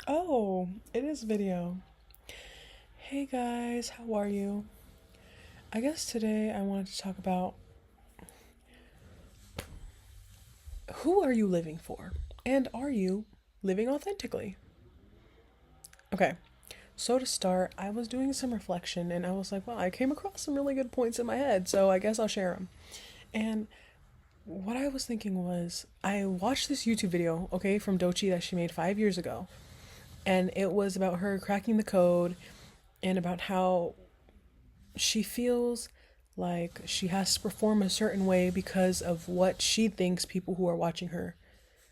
Oh, it is video. Hey guys, how are you? I guess today I wanted to talk about who are you living for? And are you living authentically? Okay, so to start, I was doing some reflection and I was like, well, I came across some really good points in my head, so I guess I'll share them. And what I was thinking was, I watched this YouTube video, okay, from Dochi that she made 5 years ago. And it was about her cracking the code and about how she feels like she has to perform a certain way because of what she thinks people who are watching her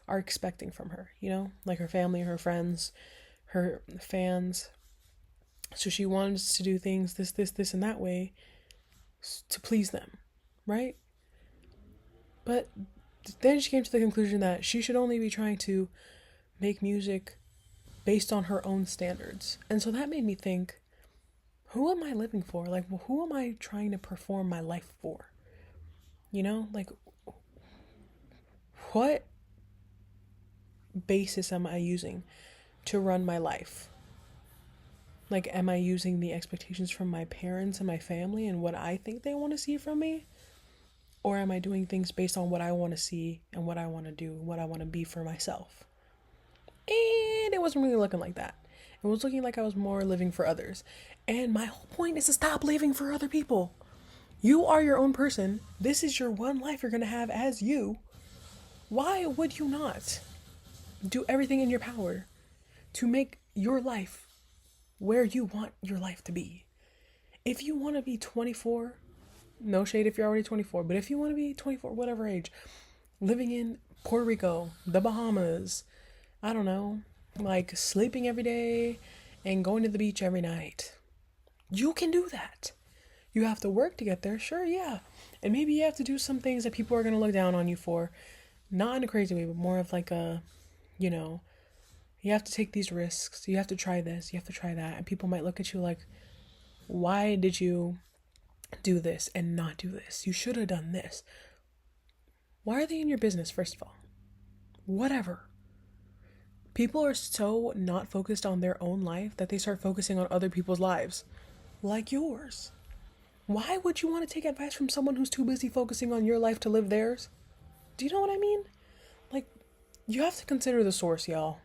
are expecting from her, like her family, her friends, her fans. So she wants to do things this, and that way to please them, right? But then she came to the conclusion that she should only be trying to make music based on her own standards. And so that made me think, who am I living for? Like, well, who am I trying to perform my life for? Like, what basis am I using to run my life? Like, am I using the expectations from my parents and my family and what I think they want to see from me? Or am I doing things based on what I want to see and what I want to do, what I want to be for myself? And it wasn't really looking like that. It was looking like I was more living for others. And my whole point is to stop living for other people. You are your own person. This is your one life you're going to have as you. Why would you not do everything in your power to make your life where you want your life to be? If you want to be 24, no shade if you're already 24, but if you want to be 24, whatever age, living in Puerto Rico, the Bahamas, I don't know, like sleeping every day and going to the beach every night, you can do that. You have to work to get there, sure, yeah. And maybe you have to do some things that people are going to look down on you for. Not in a crazy way, but more of like a, you have to take these risks. You have to try this, you have to try that. And people might look at you like, why did you do this and not do this? You should have done this. Why are they in your business, first of all? Whatever. People are so not focused on their own life that they start focusing on other people's lives, like yours. Why would you want to take advice from someone who's too busy focusing on your life to live theirs? Do you know what I mean? Like, you have to consider the source, y'all.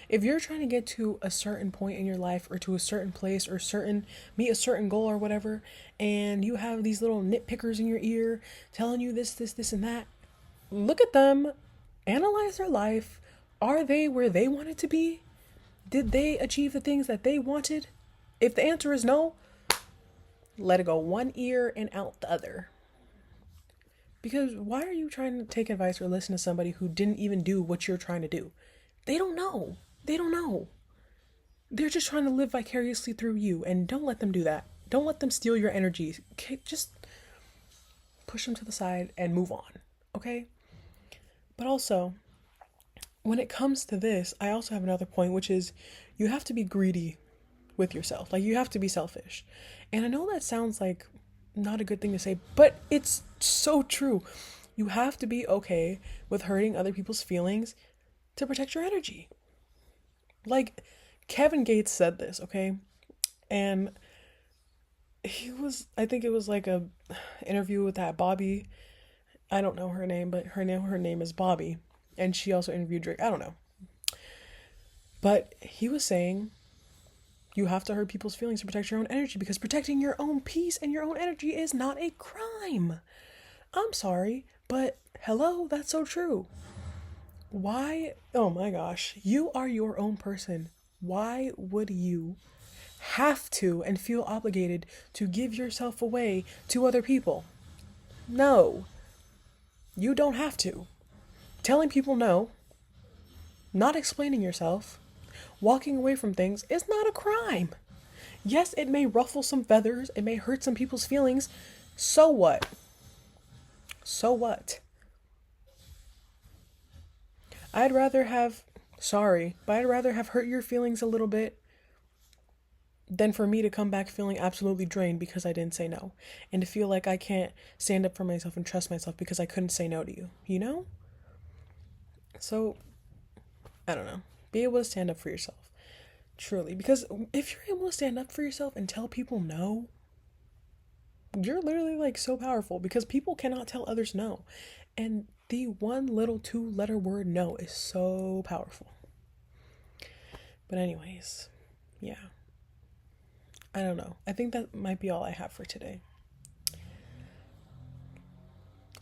If you're trying to get to a certain point in your life or to a certain place or meet a certain goal or whatever, and you have these little nitpickers in your ear telling you this, and that, look at them, analyze their life. Are they where they wanted to be? Did they achieve the things that they wanted? If the answer is no, let it go one ear and out the other. Because why are you trying to take advice or listen to somebody who didn't even do what you're trying to do? They don't know. They don't know. They're just trying to live vicariously through you, and don't let them do that. Don't let them steal your energy. Okay, just push them to the side and move on, okay? But also, when it comes to this, I also have another point, which is you have to be greedy with yourself. Like, you have to be selfish. And I know that sounds like not a good thing to say, but it's so true. You have to be okay with hurting other people's feelings to protect your energy. Like, Kevin Gates said this, okay? And I think it was like a interview with that Bobby. I don't know her name, but her name is Bobby. And she also interviewed Drake. I don't know. But he was saying you have to hurt people's feelings to protect your own energy, because protecting your own peace and your own energy is not a crime. I'm sorry, but hello, that's so true. Why? Oh my gosh. You are your own person. Why would you have to and feel obligated to give yourself away to other people? No. You don't have to. Telling people no, not explaining yourself, walking away from things is not a crime. Yes, it may ruffle some feathers, it may hurt some people's feelings. So what? So what? I'd rather have, sorry, but I'd rather have hurt your feelings a little bit than for me to come back feeling absolutely drained because I didn't say no. And to feel like I can't stand up for myself and trust myself because I couldn't say no to you, you know? So, I don't know. Be able to stand up for yourself. Truly. Because if you're able to stand up for yourself and tell people no, you're literally like so powerful, because people cannot tell others no. And the one little 2-letter word no is so powerful. But anyways, yeah. I don't know. I think that might be all I have for today.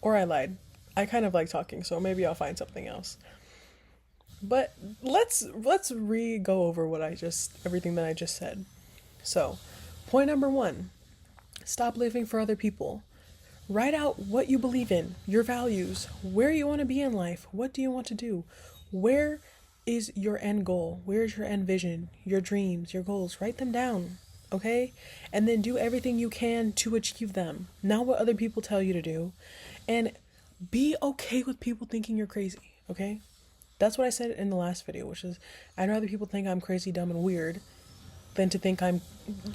Or I lied. I kind of like talking, so maybe I'll find something else. But let's go over everything that I just said. So, point number 1, stop living for other people. Write out what you believe in, your values, where you want to be in life, what do you want to do, where is your end goal, where's your end vision, your dreams, your goals. Write them down, okay? And then do everything you can to achieve them, not what other people tell you to do. And be okay with people thinking you're crazy, okay? That's what I said in the last video, which is I'd rather people think I'm crazy, dumb, and weird than to think I'm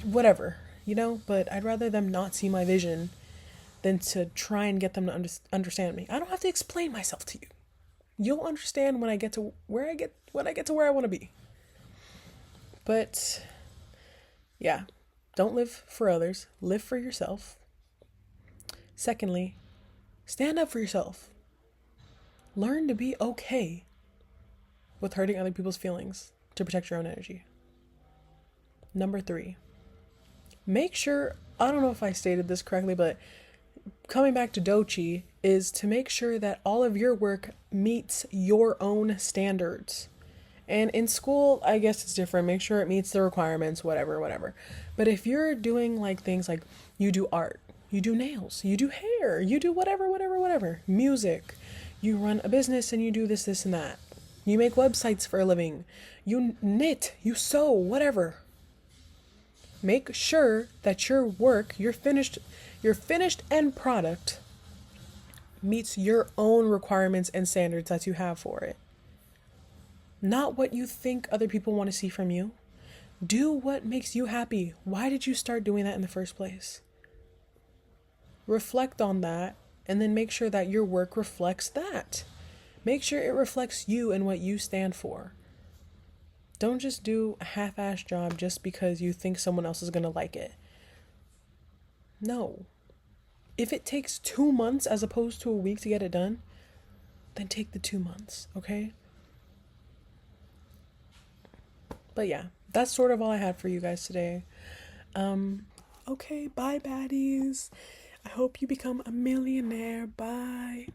whatever, But I'd rather them not see my vision than to try and get them to understand me. I don't have to explain myself to you. You'll understand when I get to where I want to be. But yeah, don't live for others. Live for yourself. Secondly, stand up for yourself. Learn to be okay with hurting other people's feelings to protect your own energy. Number 3, make sure, I don't know if I stated this correctly, but coming back to Dochi is to make sure that all of your work meets your own standards. And in school, I guess it's different. Make sure it meets the requirements, whatever. But if you're doing like things like you do art, you do nails, you do hair, you do whatever, music, you run a business and you do this, and that. You make websites for a living, you knit, you sew, whatever. Make sure that your work, your finished end product meets your own requirements and standards that you have for it. Not what you think other people want to see from you. Do what makes you happy. Why did you start doing that in the first place? Reflect on that and then make sure that your work reflects that. Make sure it reflects you and what you stand for. Don't just do a half-assed job just because you think someone else is going to like it. No. If it takes 2 months as opposed to a week to get it done, then take the 2 months, okay? But yeah, that's sort of all I had for you guys today. Okay, bye baddies. I hope you become a millionaire. Bye.